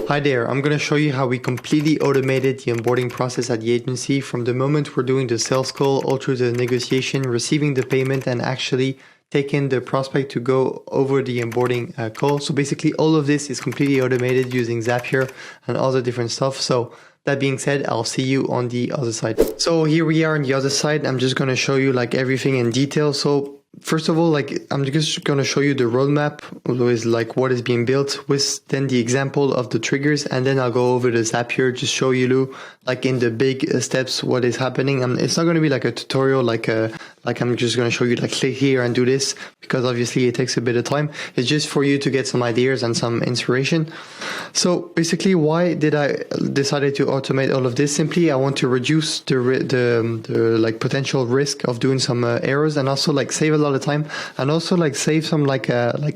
Hi there, I'm going to show you how we completely automated the onboarding process at the agency from the moment we're doing the sales call all through the negotiation, receiving the payment and actually taking the prospect to go over the onboarding call. So basically all of this is completely automated using Zapier and all the different stuff. So that being said, I'll see you on the other side. So here we are on the other side. I'm just going to show you like everything in detail. So first of all, like I'm just going to show you the roadmap with like what is being built with then the example of the triggers. And then I'll go over the Zapier, just show you like in the big steps, what is happening. It's not going to be like a tutorial, like I'm just going to show you like click here and do this, because obviously it takes a bit of time. It's just for you to get some ideas and some inspiration. So basically, why did I decided to automate all of this? Simply, I want to reduce the like potential risk of doing some errors, and also like save a lot of time, and also like save some like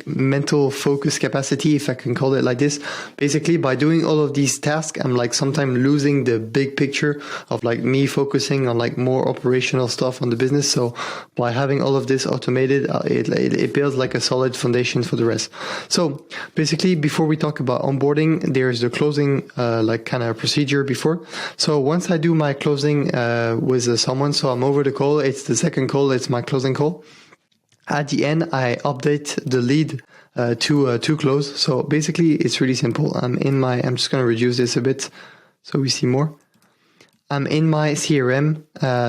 mental focus capacity, if I can call it like this. Basically, by doing all of these tasks, I'm like sometimes losing the big picture of like me focusing on like more operational stuff on the business. So by having all of this automated, it builds like a solid foundation for the rest. So basically, before we talk about onboarding, there's the closing like kind of procedure before. So once I do my closing with someone, so I'm over the call, it's the second call, it's my closing call. At the end, I update the lead to close. So basically, it's really simple. I'm just going to reduce this a bit so we see more. I'm in my CRM.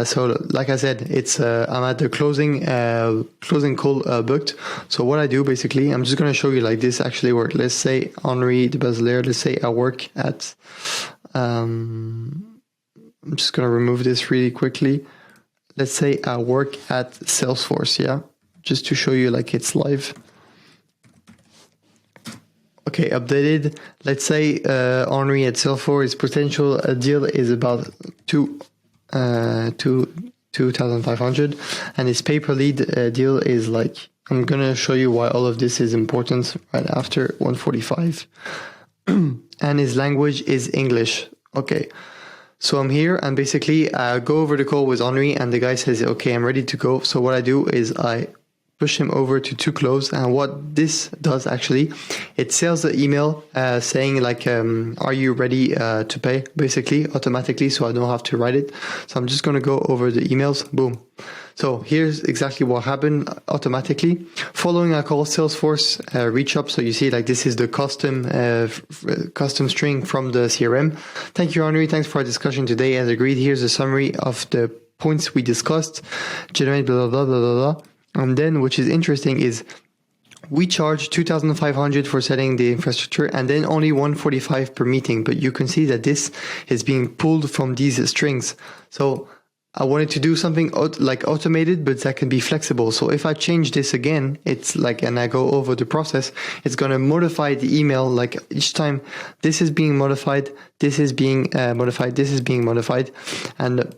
So like I said, it's I'm at the closing call booked. So what I do basically, I'm just going to show you like this actually work. Let's say Annrai de Bazelaire. Let's say I work at. I'm just going to remove this really quickly. Let's say I work at Salesforce. Yeah. Just to show you like it's live. Okay, updated. Let's say Annrai at Salesforce, potential deal is about 2,500, and his pay per lead deal is like, I'm gonna show you why all of this is important right after 145. And his language is English. Okay. So I'm here and basically I go over the call with Annrai and the guy says, okay, I'm ready to go. So what I do is I push him over to close, and what this does actually, it sells the email saying like, are you ready to pay, basically automatically, so I don't have to write it. So I'm just going to go over the emails. Boom. So here's exactly what happened automatically. Following a call, Salesforce ReachUP. So you see like this is the custom string from the CRM. Thank you, Annrai. Thanks for our discussion today. As agreed, here's a summary of the points we discussed. Generate blah, blah, blah, blah, blah. And then, which is interesting, is we charge 2,500 for setting the infrastructure and then only 145 per meeting. But you can see that this is being pulled from these strings. So I wanted to do something like automated, but that can be flexible. So if I change this again, it's like, and I go over the process, it's going to modify the email. Like each time this is being modified, this is being modified, this is being modified. And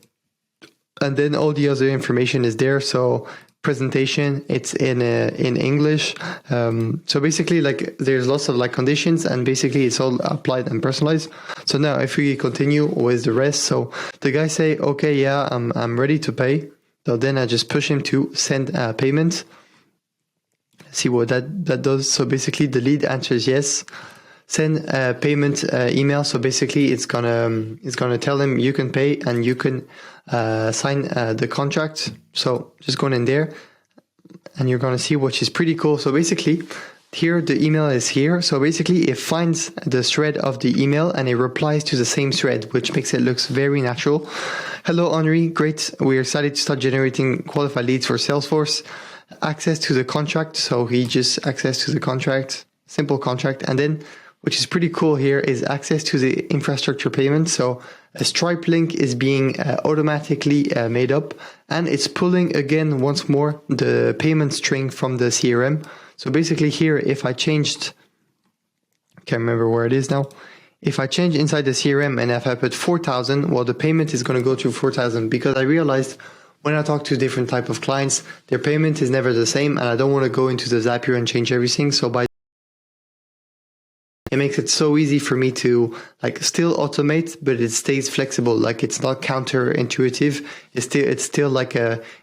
then all the other information is there. So presentation, it's in English. So basically like there's lots of like conditions, and basically it's all applied and personalized. So now if we continue with the rest, so the guy say, okay, yeah, I'm ready to pay. So then I just push him to send payment. See what that does. So basically the lead answers yes. Send a payment email. So basically it's gonna tell him you can pay and you can sign the contract. So just going in there and you're going to see, which is pretty cool. So basically here the email is here. So basically it finds the thread of the email and it replies to the same thread, which makes it looks very natural. Hello, Annrai. Great. We're excited to start generating qualified leads for Salesforce. Access to the contract. So he just access to the contract, simple contract. And then which is pretty cool here is access to the infrastructure payment. So a Stripe link is being automatically made up, and it's pulling again once more the payment string from the CRM. So basically here, if I changed, can't remember where it is now. If I change inside the CRM and if I put 4,000, well, the payment is going to go to 4,000, because I realized when I talk to different type of clients, their payment is never the same, and I don't want to go into the Zapier and change everything. So by it makes it so easy for me to like still automate, but it stays flexible. Like it's not counterintuitive. It's still like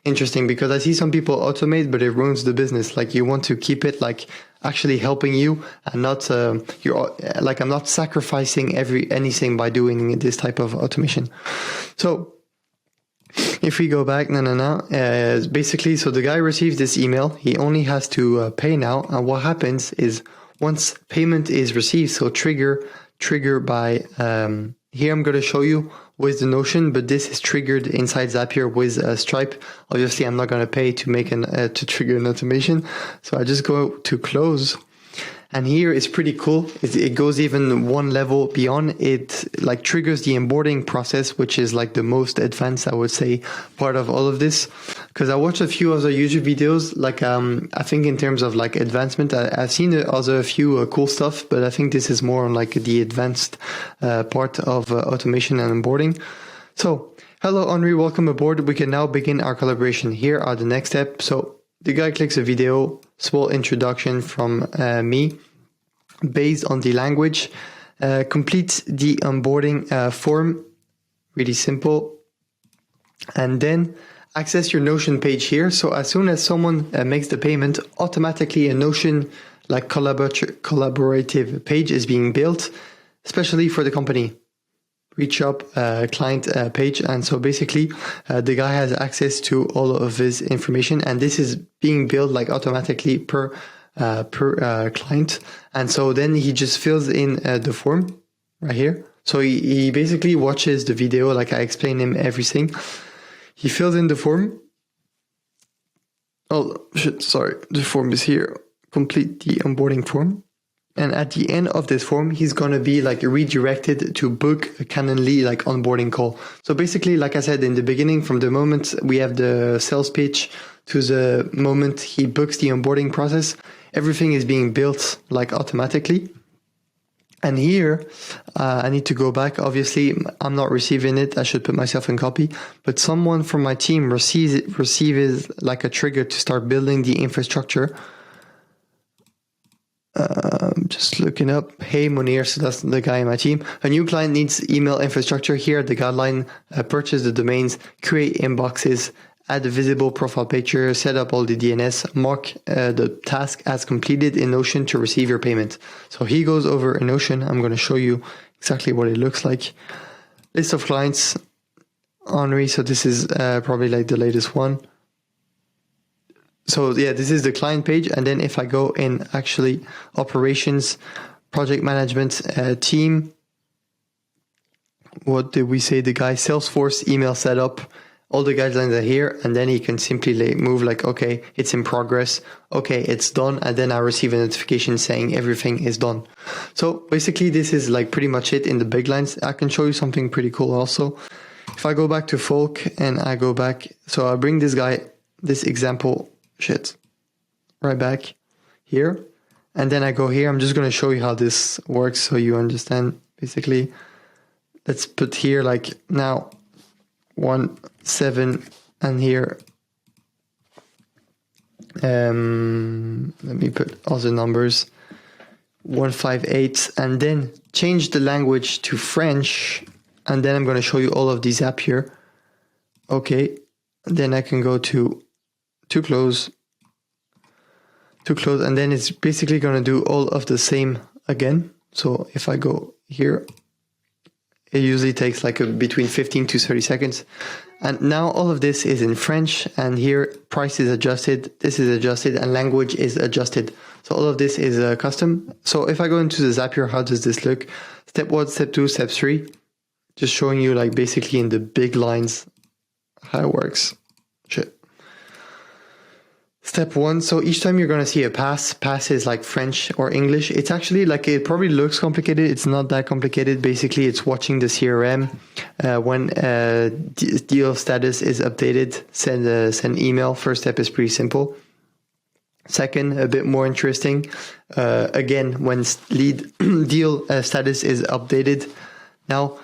interesting, because I see some people automate, but it ruins the business. Like you want to keep it like actually helping you, and not I'm not sacrificing anything by doing this type of automation. So if we go back, basically, so the guy receives this email. He only has to pay now. And what happens is once payment is received, so trigger by, here I'm going to show you with the Notion, but this is triggered inside Zapier with Stripe. Obviously, I'm not going to pay to make to trigger an automation. So I just go to close. And here it's pretty cool. It goes even one level beyond. It like triggers the onboarding process, which is like the most advanced, I would say, part of all of this. Because I watched a few other YouTube videos, like I think in terms of like advancement, I've seen a few cool stuff, but I think this is more on like the advanced part of automation and onboarding. So, hello Annrai, welcome aboard. We can now begin our collaboration. Here are the next steps. So the guy clicks a video, small introduction from me based on the language, complete the onboarding form, really simple, and then access your Notion page here. So as soon as someone makes the payment, automatically a Notion like collaborative page is being built, especially for the company. ReachUP client page, and so basically the guy has access to all of his information, and this is being built like automatically per client, and so then he just fills in the form right here. So he basically watches the video, like I explain him everything. He fills in the form. Oh shit, sorry, the form is here. Complete the onboarding form. And at the end of this form, he's going to be like redirected to book a Calendly like onboarding call. So basically, like I said in the beginning, from the moment we have the sales pitch to the moment he books the onboarding process, everything is being built like automatically. And here, I need to go back. Obviously, I'm not receiving it. I should put myself in copy. But someone from my team receives like a trigger to start building the infrastructure. Just looking up. Hey, Munir, so that's the guy in my team. A new client needs email infrastructure. Here, the guideline, purchase the domains, create inboxes, add a visible profile picture, set up all the DNS, mark the task as completed in Notion to receive your payment. So he goes over in Notion. I'm going to show you exactly what it looks like. List of clients, Annrai. So this is probably like the latest one. So yeah, this is the client page. And then if I go in actually operations, project management, team, what did we say? The guy, Salesforce, email setup, all the guidelines are here. And then he can simply move like, okay, it's in progress. Okay, it's done. And then I receive a notification saying everything is done. So basically this is like pretty much it in the big lines. I can show you something pretty cool also. If I go back to Folk and I go back, so I bring this guy, this example, right back here, and then I go here. I'm just going to show you how this works so you understand. Basically, let's put here like now 17, and here let me put other numbers, 158, and then change the language to French, and then I'm going to show you all of these apps here. Okay, then I can go to close, and then it's basically going to do all of the same again. So if I go here, it usually takes like between 15 to 30 seconds. And now all of this is in French, and here price is adjusted, this is adjusted, and language is adjusted. So all of this is custom. So if I go into the Zapier, how does this look? Step 1, step 2, step 3, just showing you like basically in the big lines how it works. Step 1, so each time you're going to see a pass is like French or English. It's actually like, it probably looks complicated. It's not that complicated. Basically, it's watching the CRM. When deal status is updated, send email. First step is pretty simple. Second, a bit more interesting. Again, when lead deal status is updated, now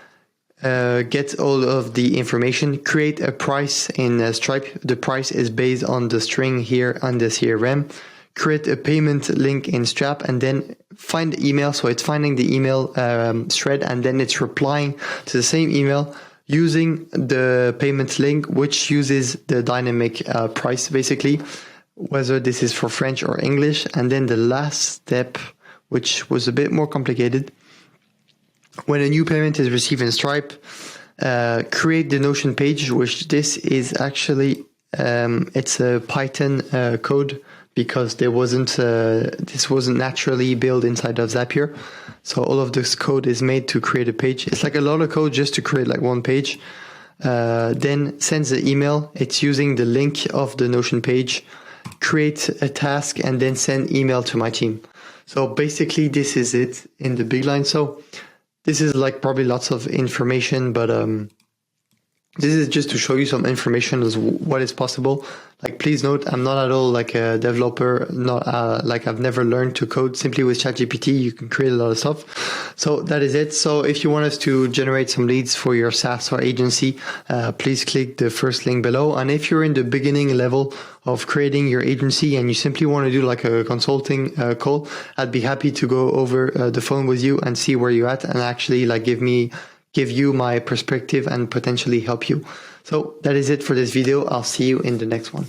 get all of the information, create a price in Stripe. The price is based on the string here on the CRM. Create a payment link in Stripe, and then find email. So it's finding the email thread, and then it's replying to the same email using the payment link, which uses the dynamic price basically. whether this is for French or English. And then the last step, which was a bit more complicated, when a new payment is received in Stripe, create the Notion page, which this is actually, it's a Python code, because this wasn't naturally built inside of Zapier. So all of this code is made to create a page. It's like a lot of code just to create like one page. Then sends the email. It's using the link of the Notion page, create a task, and then send email to my team. So basically this is it in the big line. So this is like probably lots of information, but this is just to show you some information as what is possible. Like, please note, I'm not at all like a developer, not like I've never learned to code. Simply with ChatGPT, you can create a lot of stuff. So that is it. So if you want us to generate some leads for your SaaS or agency, please click the first link below. And if you're in the beginning level of creating your agency and you simply want to do like a consulting call, I'd be happy to go over the phone with you and see where you're at and actually like give you my perspective and potentially help you. So that is it for this video. I'll see you in the next one.